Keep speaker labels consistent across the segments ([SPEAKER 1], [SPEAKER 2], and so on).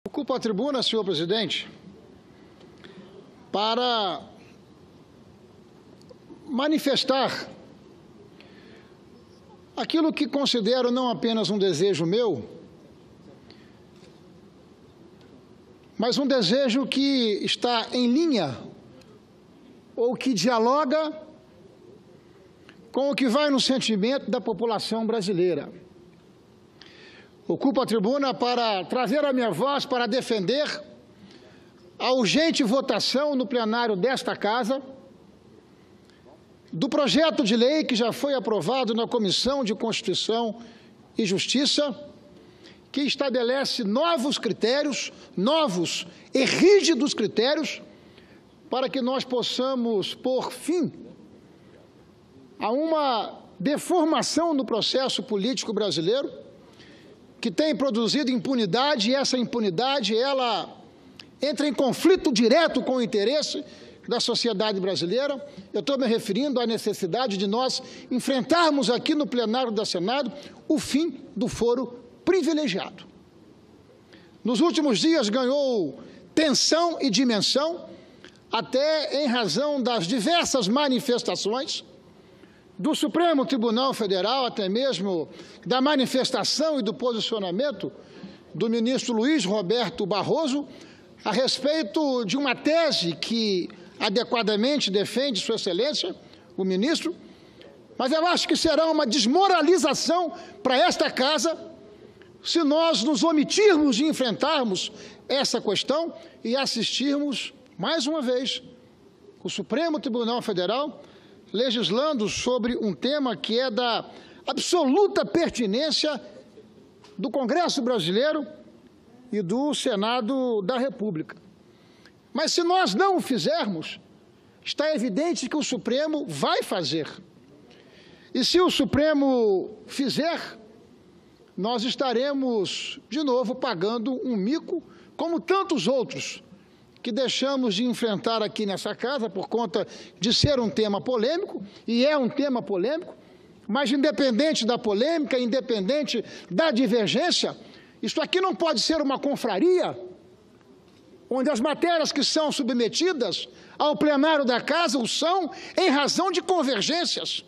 [SPEAKER 1] Ocupo a tribuna, senhor presidente, para manifestar aquilo que considero não apenas um desejo meu, mas um desejo que está em linha ou que dialoga com o que vai no sentimento da população brasileira. Ocupo a tribuna para trazer a minha voz para defender a urgente votação no plenário desta Casa do projeto de lei que já foi aprovado na Comissão de Constituição e Justiça, que estabelece novos critérios, novos e rígidos critérios, para que nós possamos pôr fim a uma deformação no processo político brasileiro, que tem produzido impunidade, e essa impunidade, ela entra em conflito direto com o interesse da sociedade brasileira. Eu estou me referindo à necessidade de nós enfrentarmos aqui no plenário do Senado o fim do foro privilegiado. Nos últimos dias ganhou tensão e dimensão, até em razão das diversas manifestações do Supremo Tribunal Federal, até mesmo da manifestação e do posicionamento do ministro Luiz Roberto Barroso, a respeito de uma tese que adequadamente defende Sua Excelência, o ministro, mas eu acho que será uma desmoralização para esta Casa se nós nos omitirmos de enfrentarmos essa questão e assistirmos, mais uma vez, o Supremo Tribunal Federal legislando sobre um tema que é da absoluta pertinência do Congresso brasileiro e do Senado da República. Mas se nós não o fizermos, está evidente que o Supremo vai fazer. E se o Supremo fizer, nós estaremos, de novo, pagando um mico, como tantos outros que deixamos de enfrentar aqui nessa Casa por conta de ser um tema polêmico, e é um tema polêmico, mas independente da polêmica, independente da divergência, isso aqui não pode ser uma confraria, onde as matérias que são submetidas ao plenário da Casa o são em razão de convergências.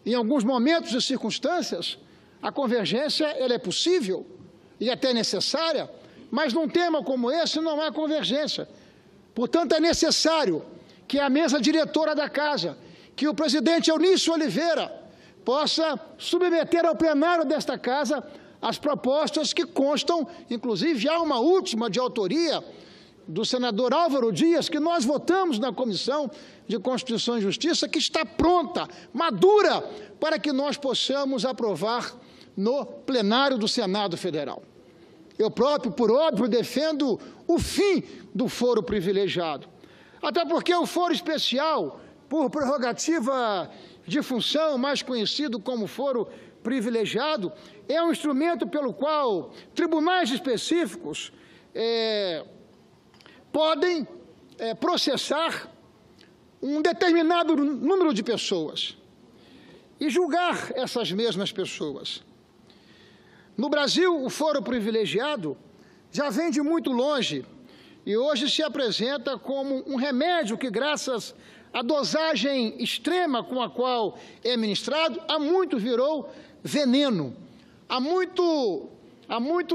[SPEAKER 1] Em alguns momentos e circunstâncias, a convergência ela é possível e até necessária, mas num tema como esse não há convergência. Portanto, é necessário que a mesa diretora da Casa, que o presidente Eunício Oliveira, possa submeter ao plenário desta Casa as propostas que constam, inclusive há uma última de autoria do senador Álvaro Dias, que nós votamos na Comissão de Constituição e Justiça, que está pronta, madura, para que nós possamos aprovar no plenário do Senado Federal. Eu próprio, por óbvio, defendo o fim do foro privilegiado. Até porque o foro especial, por prerrogativa de função, mais conhecido como foro privilegiado, é um instrumento pelo qual tribunais específicos podem processar um determinado número de pessoas e julgar essas mesmas pessoas. No Brasil, o foro privilegiado já vem de muito longe e hoje se apresenta como um remédio que, graças à dosagem extrema com a qual é ministrado, há muito virou veneno, há muito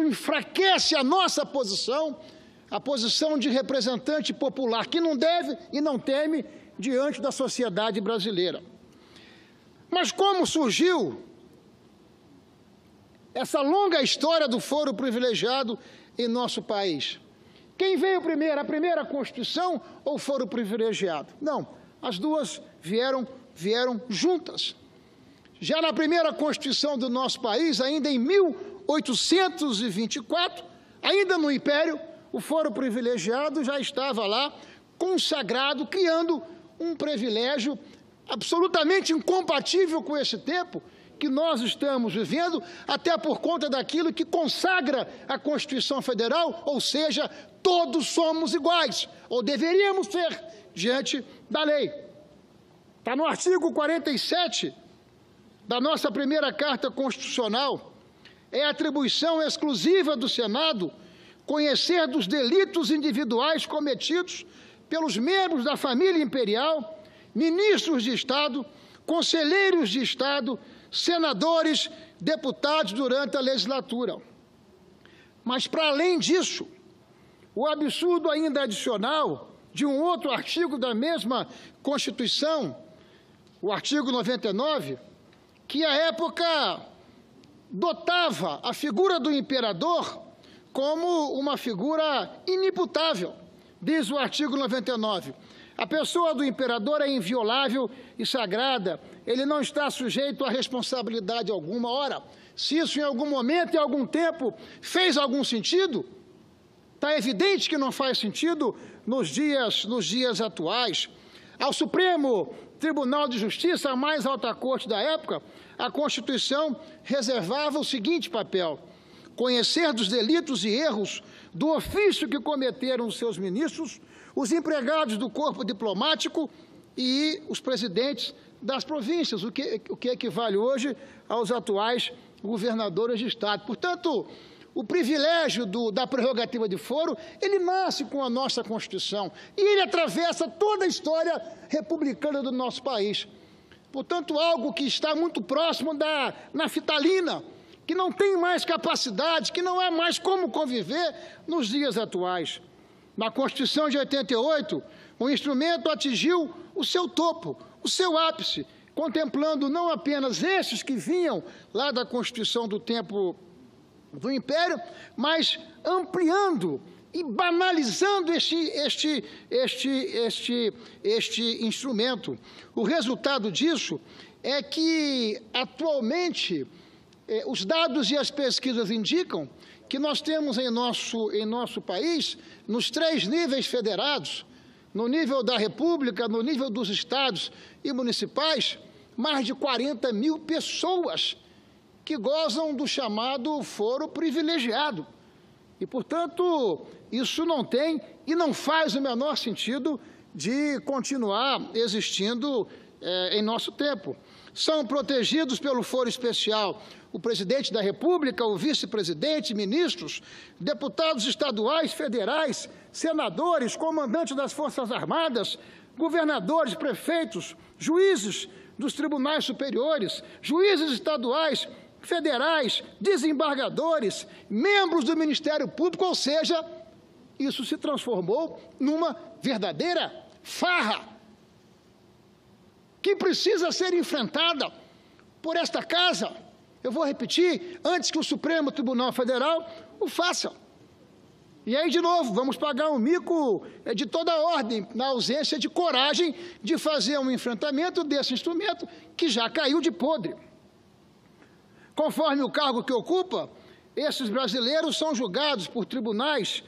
[SPEAKER 1] enfraquece a nossa posição, a posição de representante popular, que não deve e não teme diante da sociedade brasileira. Mas como surgiu essa longa história do foro privilegiado em nosso país? Quem veio primeiro, a primeira Constituição ou o foro privilegiado? Não, as duas vieram juntas. Já na primeira Constituição do nosso país, ainda em 1824, ainda no Império, o foro privilegiado já estava lá consagrado, criando um privilégio absolutamente incompatível com esse tempo que nós estamos vivendo, até por conta daquilo que consagra a Constituição Federal, ou seja, todos somos iguais, ou deveríamos ser, diante da lei. Está no artigo 47 da nossa primeira Carta Constitucional, é atribuição exclusiva do Senado conhecer dos delitos individuais cometidos pelos membros da família imperial, ministros de Estado, conselheiros de Estado, senadores, deputados durante a legislatura. Mas, para além disso, o absurdo ainda adicional de um outro artigo da mesma Constituição, o artigo 99, que à época dotava a figura do imperador como uma figura inimputável. Diz o artigo 99, a pessoa do imperador é inviolável e sagrada, ele não está sujeito a responsabilidade alguma. Ora, se isso em algum momento, em algum tempo, fez algum sentido, está evidente que não faz sentido nos dias atuais. Ao Supremo Tribunal de Justiça, a mais alta corte da época, a Constituição reservava o seguinte papel: conhecer dos delitos e erros do ofício que cometeram os seus ministros, os empregados do corpo diplomático e os presidentes das províncias, o que equivale hoje aos atuais governadores de Estado. Portanto, o privilégio da prerrogativa de foro, ele nasce com a nossa Constituição e ele atravessa toda a história republicana do nosso país. Portanto, algo que está muito próximo da naftalina, que não tem mais capacidade, que não há mais como conviver nos dias atuais. Na Constituição de 88, o instrumento atingiu o seu topo, o seu ápice, contemplando não apenas esses que vinham lá da Constituição do tempo do Império, mas ampliando e banalizando este instrumento. O resultado disso é que, atualmente, os dados e as pesquisas indicam que nós temos em nosso país, nos 3 níveis federados, no nível da República, no nível dos estados e municipais, mais de 40 mil pessoas que gozam do chamado foro privilegiado. E, portanto, isso não tem e não faz o menor sentido de continuar existindo em nosso tempo. São protegidos pelo foro especial o presidente da República, o vice-presidente, ministros, deputados estaduais, federais, senadores, comandantes das Forças Armadas, governadores, prefeitos, juízes dos tribunais superiores, juízes estaduais, federais, desembargadores, membros do Ministério Público, ou seja, isso se transformou numa verdadeira farra que precisa ser enfrentada por esta casa. Eu vou repetir, antes que o Supremo Tribunal Federal o faça. E aí, de novo, vamos pagar um mico de toda a ordem, na ausência de coragem de fazer um enfrentamento desse instrumento que já caiu de podre. Conforme o cargo que ocupa, esses brasileiros são julgados por tribunais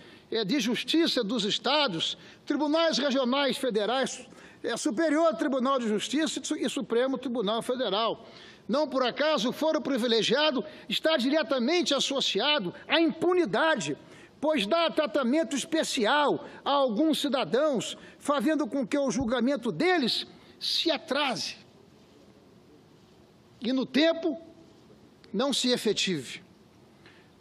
[SPEAKER 1] de justiça dos estados, tribunais regionais federais, Superior Tribunal de Justiça e Supremo Tribunal Federal. Não por acaso, o foro privilegiado está diretamente associado à impunidade, pois dá tratamento especial a alguns cidadãos, fazendo com que o julgamento deles se atrase e, no tempo, não se efetive.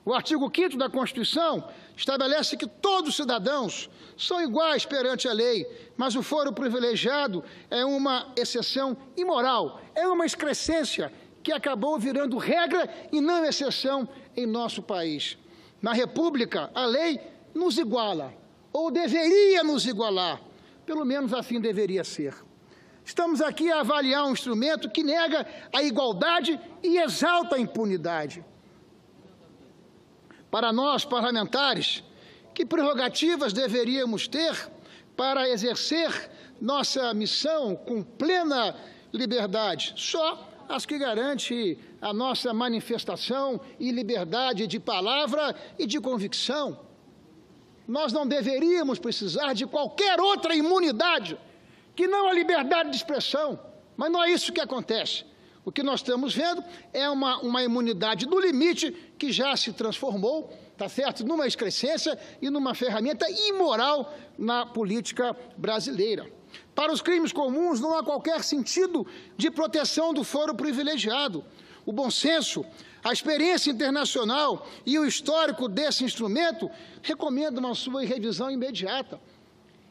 [SPEAKER 1] O artigo 5º da Constituição estabelece que todos os cidadãos são iguais perante a lei, mas o foro privilegiado é uma exceção imoral, é uma excrescência que acabou virando regra e não exceção em nosso país. Na República, a lei nos iguala, ou deveria nos igualar, pelo menos assim deveria ser. Estamos aqui a avaliar um instrumento que nega a igualdade e exalta a impunidade. Para nós, parlamentares, que prerrogativas deveríamos ter para exercer nossa missão com plena liberdade? Só as que garantem a nossa manifestação e liberdade de palavra e de convicção. Nós não deveríamos precisar de qualquer outra imunidade que não a liberdade de expressão, mas não é isso que acontece. O que nós estamos vendo é uma imunidade do limite que já se transformou, tá certo, numa excrescência e numa ferramenta imoral na política brasileira. Para os crimes comuns não há qualquer sentido de proteção do foro privilegiado. O bom senso, A experiência internacional e o histórico desse instrumento recomendam a sua revisão imediata.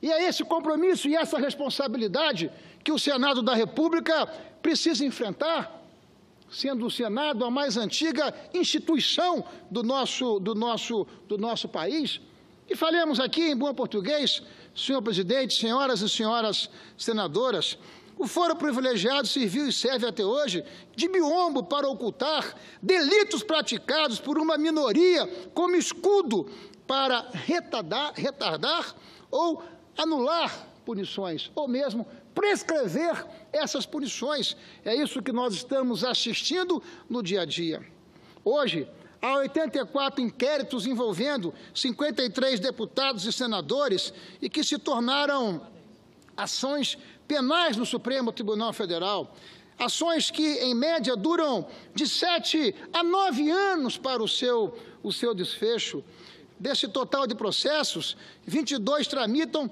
[SPEAKER 1] E é esse compromisso e essa responsabilidade que o Senado da República precisa enfrentar, sendo o Senado a mais antiga instituição do nosso país. E falemos aqui em bom português, senhor presidente, senhoras e senhoras senadoras, o foro privilegiado serviu e serve até hoje de biombo para ocultar delitos praticados por uma minoria como escudo para retardar ou anular punições, ou mesmo prescrever essas punições. É isso que nós estamos assistindo no dia a dia. Hoje, há 84 inquéritos envolvendo 53 deputados e senadores e que se tornaram ações penais no Supremo Tribunal Federal. Ações que, em média, duram de 7 a 9 anos para o seu desfecho. Desse total de processos, 22 tramitam,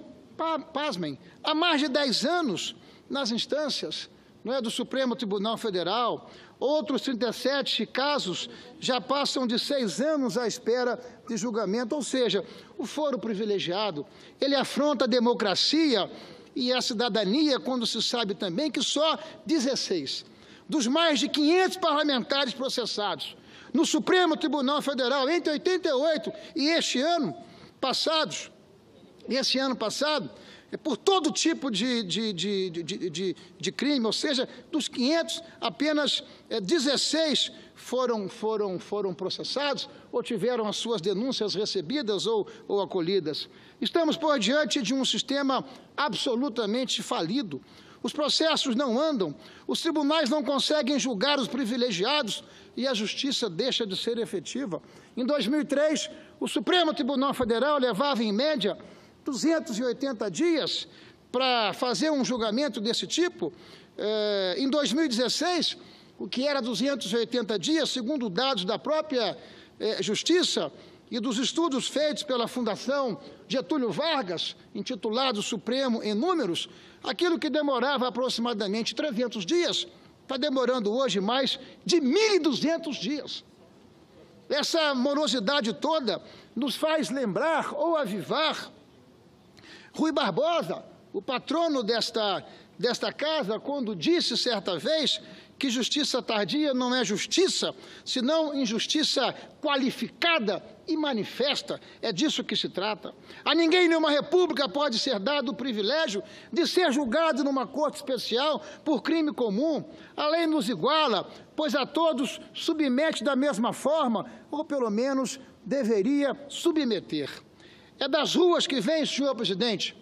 [SPEAKER 1] pasmem, há mais de 10 anos nas instâncias, não é, do Supremo Tribunal Federal. Outros 37 casos já passam de 6 anos à espera de julgamento. Ou seja, o foro privilegiado, ele afronta a democracia e a cidadania, quando se sabe também que só 16 dos mais de 500 parlamentares processados no Supremo Tribunal Federal entre 88 e este ano passado, por todo tipo de crime, ou seja, dos 500, apenas 16 foram processados ou tiveram as suas denúncias recebidas ou acolhidas. Estamos por diante de um sistema absolutamente falido. Os processos não andam, os tribunais não conseguem julgar os privilegiados e a justiça deixa de ser efetiva. Em 2003, o Supremo Tribunal Federal levava, em média, 280 dias para fazer um julgamento desse tipo. Em 2016, o que era 280 dias, segundo dados da própria Justiça e dos estudos feitos pela Fundação Getúlio Vargas, intitulado Supremo em Números, aquilo que demorava aproximadamente 300 dias, está demorando hoje mais de 1.200 dias. Essa morosidade toda nos faz lembrar ou avivar Rui Barbosa, o patrono desta casa, quando disse certa vez que justiça tardia não é justiça, senão injustiça qualificada e manifesta. É disso que se trata. A ninguém em nenhuma república pode ser dado o privilégio de ser julgado numa corte especial por crime comum. A lei nos iguala, pois a todos submete da mesma forma, ou pelo menos deveria submeter. É das ruas que vem, senhor presidente,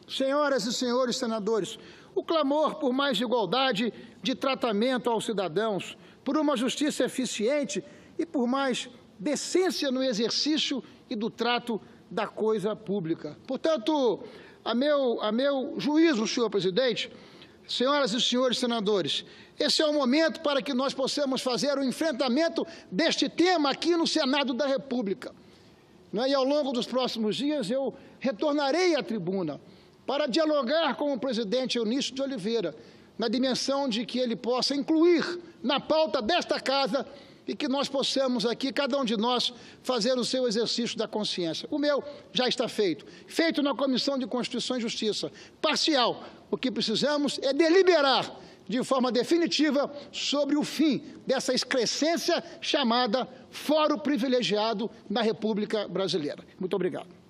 [SPEAKER 1] senhoras e senhores senadores, o clamor por mais igualdade de tratamento aos cidadãos, por uma justiça eficiente e por mais decência no exercício e do trato da coisa pública. Portanto, a meu juízo, senhor presidente, senhoras e senhores senadores, esse é o momento para que nós possamos fazer o enfrentamento deste tema aqui no Senado da República. E ao longo dos próximos dias eu retornarei à tribuna para dialogar com o presidente Eunício de Oliveira, na dimensão de que ele possa incluir na pauta desta casa e que nós possamos aqui, cada um de nós, fazer o seu exercício da consciência. O meu já está feito na Comissão de Constituição e Justiça, parcial. O que precisamos é deliberar de forma definitiva sobre o fim dessa excrescência chamada Foro Privilegiado na República Brasileira. Muito obrigado.